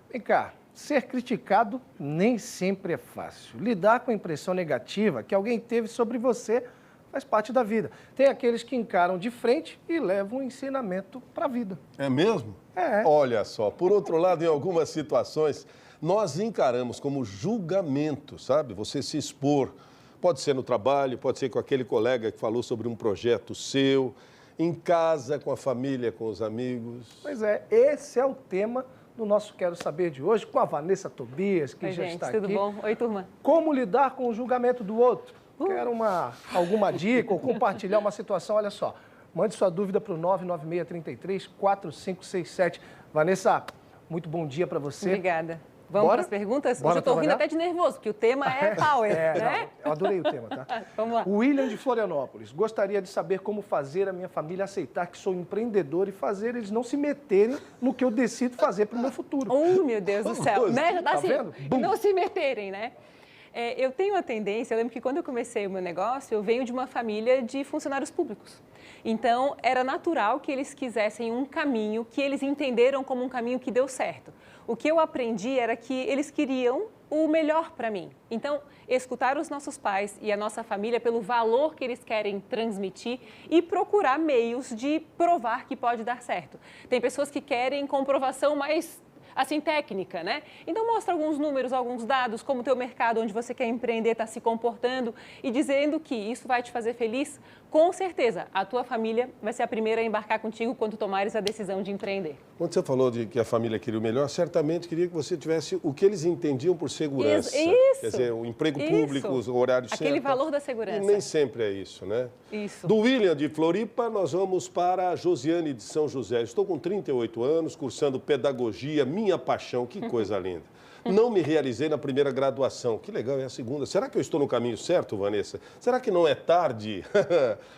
Vem cá, ser criticado nem sempre é fácil. Lidar com a impressão negativa que alguém teve sobre você faz parte da vida. Tem aqueles que encaram de frente e levam um ensinamento para a vida. É mesmo? É. Olha só, por outro lado, em algumas situações, nós encaramos como julgamento, sabe? Você se expor. Pode ser no trabalho, pode ser com aquele colega que falou sobre um projeto seu, em casa, com a família, com os amigos. Pois é, esse é o tema do nosso Quero Saber de hoje, com a Vanessa Tobias, que Oi, já gente, está tudo aqui. bom? Oi, turma. Como lidar com o julgamento do outro? Quer alguma dica ou compartilhar uma situação? Olha só, mande sua dúvida para o 99633-4567. Vanessa, muito bom dia para você. Obrigada. Vamos para as perguntas? Bora Hoje eu estou rindo trabalhar? até de nervoso, porque o tema é power, né? Não, eu adorei o tema, tá? Vamos lá. O William de Florianópolis. Gostaria de saber como fazer a minha família aceitar que sou empreendedor e fazer eles não se meterem no que eu decido fazer para o meu futuro. Oh, meu Deus do céu. Né? Já Tá assim, vendo? Bum. não se meterem, né? Eu tenho uma tendência, eu lembro que quando eu comecei o meu negócio, eu venho de uma família de funcionários públicos. Então, era natural que eles quisessem um caminho que eles entenderam como um caminho que deu certo. O que eu aprendi era que eles queriam o melhor para mim. Então, escutar os nossos pais e a nossa família pelo valor que eles querem transmitir e procurar meios de provar que pode dar certo. Tem pessoas que querem comprovação mais assim, técnica, né? Então, mostra alguns números, alguns dados, como o teu mercado, onde você quer empreender, está se comportando e dizendo que isso vai te fazer feliz. Com certeza, a tua família vai ser a primeira a embarcar contigo quando tomares a decisão de empreender. Quando você falou de que a família queria o melhor, certamente queria que você tivesse o que eles entendiam por segurança. Isso. Quer dizer, o emprego público, o horário certo. Aquele valor da segurança. E nem sempre é isso, né? Isso. Do William de Floripa, nós vamos para a Josiane de São José. Estou com 38 anos, cursando pedagogia, minha paixão, que coisa linda. Não me realizei na primeira graduação. Que legal, é a segunda. Será que eu estou no caminho certo, Vanessa? Será que não é tarde?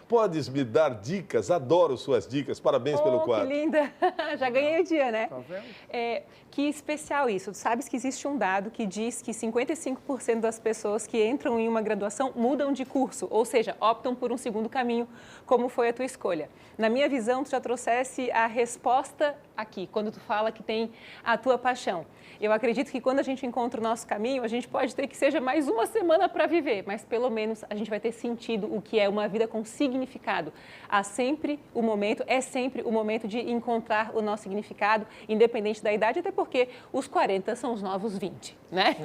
Podes me dar dicas? Adoro suas dicas. Parabéns pelo quadro. Que linda! Já ganhei o dia, né? Tá vendo? Que especial isso. Tu sabes que existe um dado que diz que 55% das pessoas que entram em uma graduação mudam de curso, ou seja, optam por um segundo caminho, como foi a tua escolha. Na minha visão, tu já trouxesse a resposta aqui, quando tu fala que tem a tua paixão. Eu acredito que quando a gente encontra o nosso caminho, a gente pode ter que seja mais uma semana para viver, mas pelo menos a gente vai ter sentido o que é uma vida com significado. É sempre o momento de encontrar o nosso significado, independente da idade, até porque os 40 são os novos 20, né?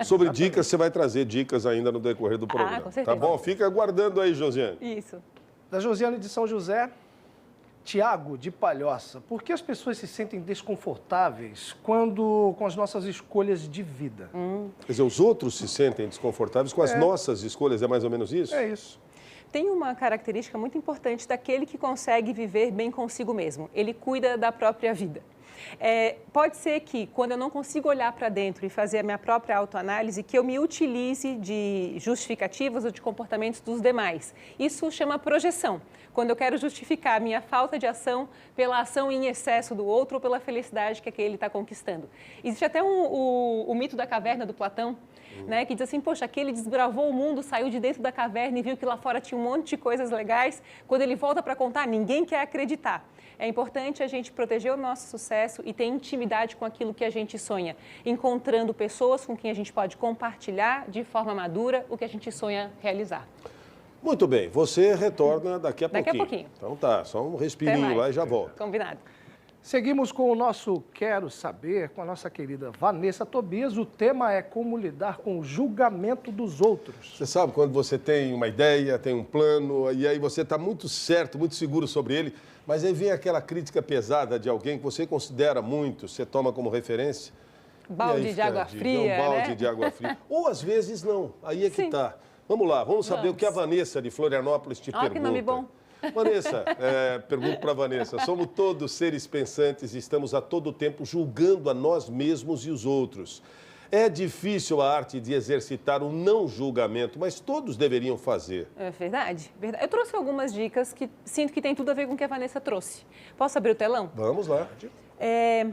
Sobre dicas, você vai trazer dicas ainda no decorrer do programa. Com certeza. Tá bom? Fica aguardando aí, Josiane. Isso. Da Josiane de São José, Tiago de Palhoça. Por que as pessoas se sentem desconfortáveis com as nossas escolhas de vida? Quer dizer, os outros se sentem desconfortáveis com as nossas escolhas, é mais ou menos isso? É isso. Tem uma característica muito importante daquele que consegue viver bem consigo mesmo. Ele cuida da própria vida. Pode ser que, quando eu não consigo olhar para dentro e fazer a minha própria autoanálise, que eu me utilize de justificativas ou de comportamentos dos demais. Isso chama projeção. Quando eu quero justificar a minha falta de ação pela ação em excesso do outro ou pela felicidade que aquele está conquistando. Existe até o mito da caverna do Platão, né, que diz assim, poxa, aquele desbravou o mundo, saiu de dentro da caverna e viu que lá fora tinha um monte de coisas legais. Quando ele volta para contar, ninguém quer acreditar. É importante a gente proteger o nosso sucesso e ter intimidade com aquilo que a gente sonha, encontrando pessoas com quem a gente pode compartilhar de forma madura o que a gente sonha realizar. Muito bem, você retorna daqui a pouquinho. Daqui a pouquinho. Então tá, só um respirinho lá e já volta. Combinado. Seguimos com o nosso Quero Saber, com a nossa querida Vanessa Tobias. O tema é como lidar com o julgamento dos outros. Você sabe quando você tem uma ideia, tem um plano, e aí você está muito certo, muito seguro sobre ele, mas aí vem aquela crítica pesada de alguém que você considera muito, você toma como referência. Balde de água fria, um balde né? de água fria. Ou às vezes não, aí é que está. Vamos lá, vamos saber o que a Vanessa de Florianópolis te pergunta. Que nome bom. Vanessa, pergunto para a Vanessa, somos todos seres pensantes e estamos a todo tempo julgando a nós mesmos e os outros. É difícil a arte de exercitar o não julgamento, mas todos deveriam fazer. É verdade, verdade. Eu trouxe algumas dicas que sinto que tem tudo a ver com o que a Vanessa trouxe. Posso abrir o telão? Vamos lá. É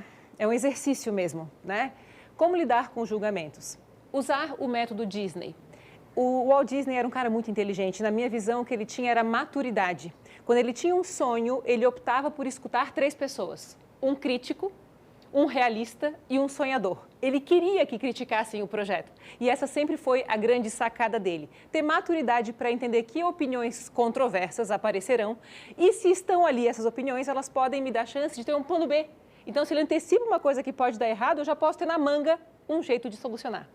um exercício mesmo, né? Como lidar com julgamentos? Usar o método Disney. O Walt Disney era um cara muito inteligente. Na minha visão, o que ele tinha era maturidade. Quando ele tinha um sonho, ele optava por escutar 3 pessoas. Um crítico, um realista e um sonhador. Ele queria que criticassem o projeto. E essa sempre foi a grande sacada dele. Ter maturidade para entender que opiniões controversas aparecerão e se estão ali essas opiniões, elas podem me dar chance de ter um plano B. Então, se ele antecipa uma coisa que pode dar errado, eu já posso ter na manga um jeito de solucionar.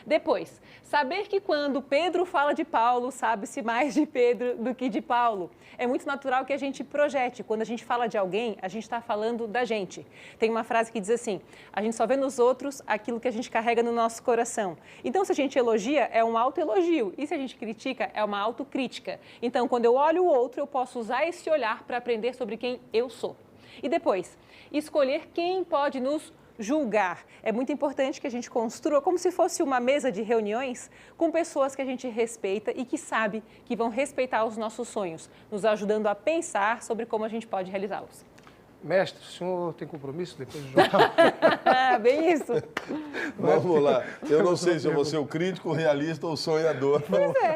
Depois, saber que quando Pedro fala de Paulo, sabe-se mais de Pedro do que de Paulo. É muito natural que a gente projete. Quando a gente fala de alguém, a gente está falando da gente. Tem uma frase que diz assim, a gente só vê nos outros aquilo que a gente carrega no nosso coração. Então, se a gente elogia, é um autoelogio. E se a gente critica, é uma autocrítica. Então, quando eu olho o outro, eu posso usar esse olhar para aprender sobre quem eu sou. E depois, escolher quem pode nos julgar. É muito importante que a gente construa como se fosse uma mesa de reuniões com pessoas que a gente respeita e que sabe que vão respeitar os nossos sonhos, nos ajudando a pensar sobre como a gente pode realizá-los. Mestre, o senhor tem compromisso depois do jornal? Bem isso. Vamos lá. Eu não sei se eu vou ser o crítico, o realista ou o sonhador.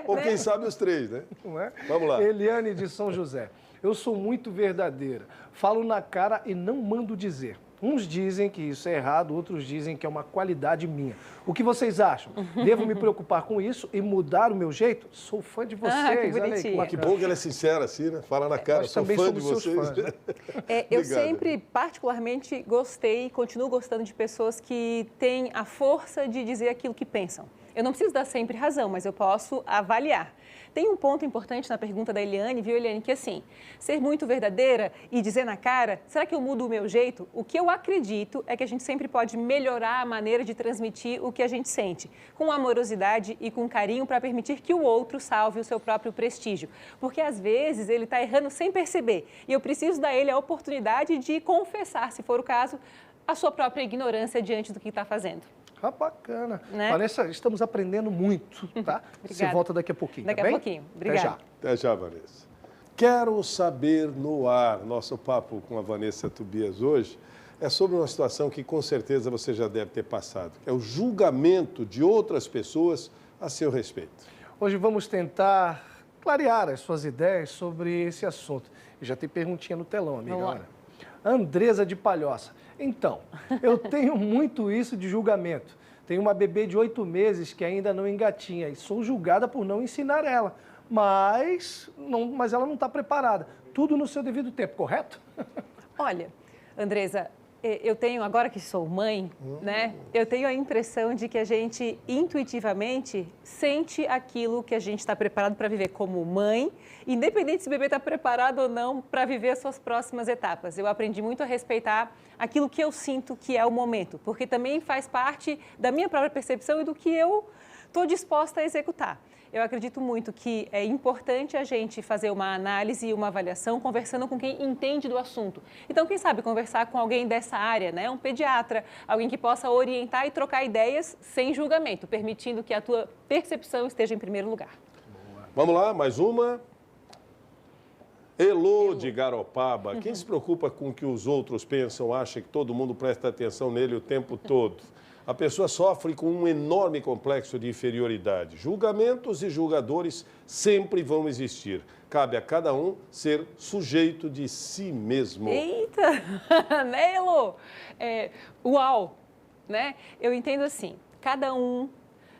Ou quem sabe os três, né? Não é? Vamos lá. Eliane de São José. Eu sou muito verdadeira. Falo na cara e não mando dizer. Uns dizem que isso é errado, outros dizem que é uma qualidade minha. O que vocês acham? Devo me preocupar com isso e mudar o meu jeito? Sou fã de vocês. Que Olha aí, bonitinho. Que bom que ela é sincera assim, né? Fala na cara, nós sou também fã de somos seus vocês. fãs, né? Eu Obrigado. sempre, particularmente, gostei e continuo gostando de pessoas que têm a força de dizer aquilo que pensam. Eu não preciso dar sempre razão, mas eu posso avaliar. Tem um ponto importante na pergunta da Eliane, viu, Eliane, que assim, ser muito verdadeira e dizer na cara, será que eu mudo o meu jeito? O que eu acredito é que a gente sempre pode melhorar a maneira de transmitir o que a gente sente, com amorosidade e com carinho para permitir que o outro salve o seu próprio prestígio. Porque às vezes ele está errando sem perceber e eu preciso dar a ele a oportunidade de confessar, se for o caso, a sua própria ignorância diante do que está fazendo. Ah, bacana. Né? Vanessa, estamos aprendendo muito, tá? Você volta daqui a pouquinho, Daqui tá a bem? pouquinho. Obrigada. Até já. Até já, Vanessa. Quero saber no ar. Nosso papo com a Vanessa Tobias hoje é sobre uma situação que com certeza você já deve ter passado. É o julgamento de outras pessoas a seu respeito. Hoje vamos tentar clarear as suas ideias sobre esse assunto. E já tem perguntinha no telão, amiga. Vamos lá. Olha. Andresa de Palhoça. Então, eu tenho muito isso de julgamento. Tenho uma bebê de 8 meses que ainda não engatinha e sou julgada por não ensinar ela. Mas ela não está preparada. Tudo no seu devido tempo, correto? Olha, Andresa, eu tenho, agora que sou mãe, né? Eu tenho a impressão de que a gente intuitivamente sente aquilo que a gente está preparado para viver como mãe, independente se o bebê está preparado ou não para viver as suas próximas etapas. Eu aprendi muito a respeitar aquilo que eu sinto que é o momento, porque também faz parte da minha própria percepção e do que eu estou disposta a executar. Eu acredito muito que é importante a gente fazer uma análise e uma avaliação conversando com quem entende do assunto. Então, quem sabe conversar com alguém dessa área, né? Um pediatra, alguém que possa orientar e trocar ideias sem julgamento, permitindo que a tua percepção esteja em primeiro lugar. Vamos lá, mais uma. Elô de Garopaba. Quem se preocupa com o que os outros pensam, acha que todo mundo presta atenção nele o tempo todo. A pessoa sofre com um enorme complexo de inferioridade. Julgamentos e julgadores sempre vão existir. Cabe a cada um ser sujeito de si mesmo. Eita! Né, Elô? Uau! Né? Eu entendo assim, cada um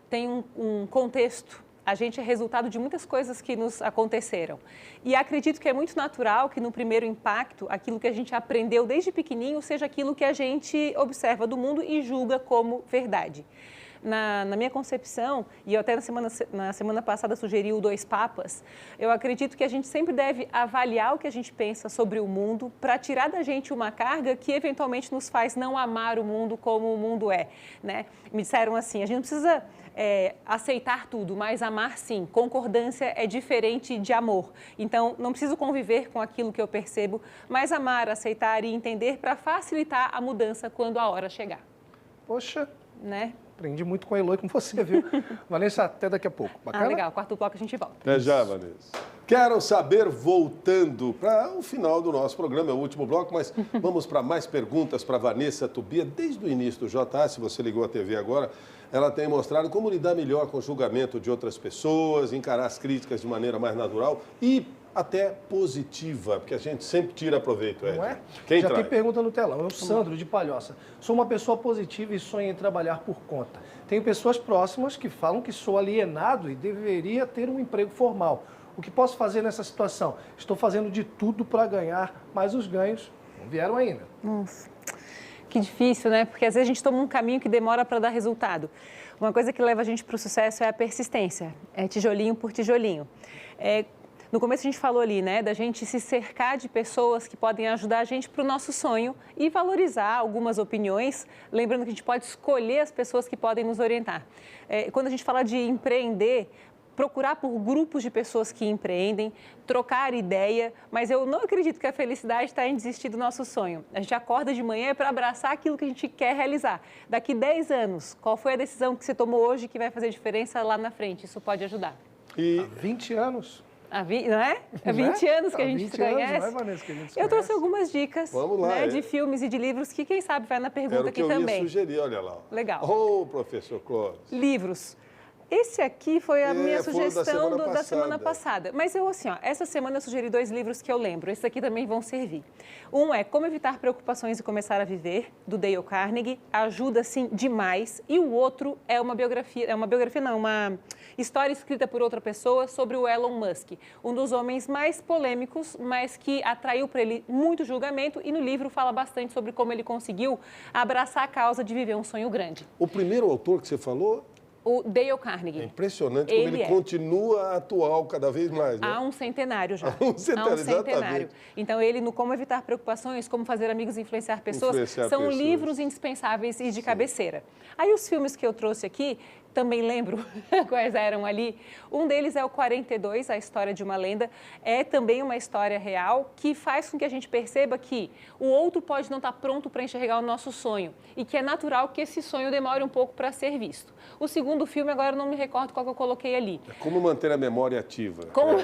tem um contexto. A gente é resultado de muitas coisas que nos aconteceram. E acredito que é muito natural que no primeiro impacto, aquilo que a gente aprendeu desde pequenininho seja aquilo que a gente observa do mundo e julga como verdade. Na minha concepção, e eu até na semana passada sugeri o 2 Papas, eu acredito que a gente sempre deve avaliar o que a gente pensa sobre o mundo para tirar da gente uma carga que eventualmente nos faz não amar o mundo como o mundo é. Né? Me disseram assim, a gente não precisa aceitar tudo, mas amar sim. Concordância é diferente de amor. Então, não preciso conviver com aquilo que eu percebo, mas amar, aceitar e entender para facilitar a mudança quando a hora chegar. Poxa, Né? aprendi muito com a Elô e com você, viu? Vanessa, até daqui a pouco. Bacana? Legal. Quarto bloco a gente volta. Até já, Vanessa. Quero saber, voltando para o final do nosso programa, é o último bloco, mas vamos para mais perguntas para Vanessa Tobias. Desde o início do JA, se você ligou a TV agora, ela tem mostrado como lidar melhor com o julgamento de outras pessoas, encarar as críticas de maneira mais natural e até positiva, porque a gente sempre tira proveito. Não é? Quem Já traz? tem pergunta no telão. Eu, Sandro, de Palhoça. Sou uma pessoa positiva e sonho em trabalhar por conta. Tenho pessoas próximas que falam que sou alienado e deveria ter um emprego formal. O que posso fazer nessa situação? Estou fazendo de tudo para ganhar, mas os ganhos não vieram ainda. Nossa, que difícil, né? Porque às vezes a gente toma um caminho que demora para dar resultado. Uma coisa que leva a gente para o sucesso é a persistência, é tijolinho por tijolinho. No começo a gente falou ali, né, da gente se cercar de pessoas que podem ajudar a gente para o nosso sonho e valorizar algumas opiniões, lembrando que a gente pode escolher as pessoas que podem nos orientar. Quando a gente fala de empreender, procurar por grupos de pessoas que empreendem, trocar ideia, mas eu não acredito que a felicidade está em desistir do nosso sonho. A gente acorda de manhã para abraçar aquilo que a gente quer realizar. Daqui 10 anos, qual foi a decisão que você tomou hoje que vai fazer diferença lá na frente? Isso pode ajudar. E Há 20 anos. Não é? Há 20 anos que a gente se conhece. Anos, não é, Vanessa, que a gente se eu trouxe conhece? algumas dicas Vamos lá, né, de filmes e de livros que, quem sabe, vai na pergunta era o que aqui eu também. ia sugerir, olha lá. Legal. Ô, professor Clóvis. Livros. Esse aqui foi a minha foi sugestão da da semana passada. passada. Mas eu, assim, ó, essa semana eu sugeri 2 livros que eu lembro. Esses aqui também vão servir. Um é Como Evitar Preocupações e Começar a Viver, do Dale Carnegie. Ajuda, assim, demais. E o outro é uma uma história escrita por outra pessoa sobre o Elon Musk. Um dos homens mais polêmicos, mas que atraiu para ele muito julgamento. E no livro fala bastante sobre como ele conseguiu abraçar a causa de viver um sonho grande. O primeiro autor que você falou, O Dale é Carnegie. impressionante como ele continua atual cada vez mais. Né? Há um centenário já. Há um centenário, exatamente. Então, ele, no Como Evitar Preocupações, Como Fazer Amigos e Influenciar Pessoas, Influenciar são pessoas. livros indispensáveis e de cabeceira. Aí, os filmes que eu trouxe aqui, também lembro quais eram ali. Um deles é o 42, A História de uma Lenda. É também uma história real que faz com que a gente perceba que o outro pode não estar pronto para enxergar o nosso sonho e que é natural que esse sonho demore um pouco para ser visto. O segundo filme, agora eu não me recordo qual que eu coloquei ali. Como manter a memória ativa. Como...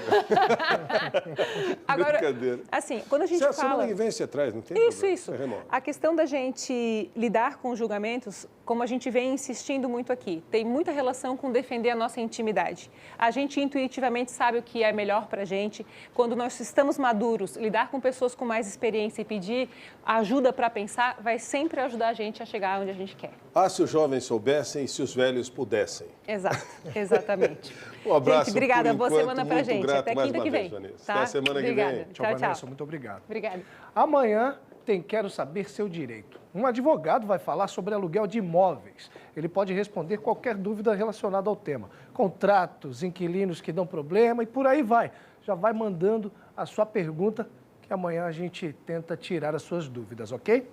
Agora, Brincadeira. assim, quando a gente Semana fala... que vem você traz, não tem Isso, problema. isso. É remoto. A questão da gente lidar com os julgamentos, como a gente vem insistindo muito aqui, tem muita relação com defender a nossa intimidade. A gente intuitivamente sabe o que é melhor para a gente. Quando nós estamos maduros, lidar com pessoas com mais experiência e pedir ajuda para pensar, vai sempre ajudar a gente a chegar onde a gente quer. Ah, se os jovens soubessem e se os velhos pudessem. Exato, exatamente. Um abraço. Gente, obrigada. por Boa enquanto, semana pra muito gente. grato Até mais quinta uma que vez, vem. Vanessa. Tá? Até semana Obrigada. que vem. Tchau, Vanessa, muito obrigado. Obrigada. Amanhã tem Quero Saber Seu Direito. Um advogado vai falar sobre aluguel de imóveis. Ele pode responder qualquer dúvida relacionada ao tema. Contratos, inquilinos que dão problema e por aí vai. Já vai mandando a sua pergunta que amanhã a gente tenta tirar as suas dúvidas, ok?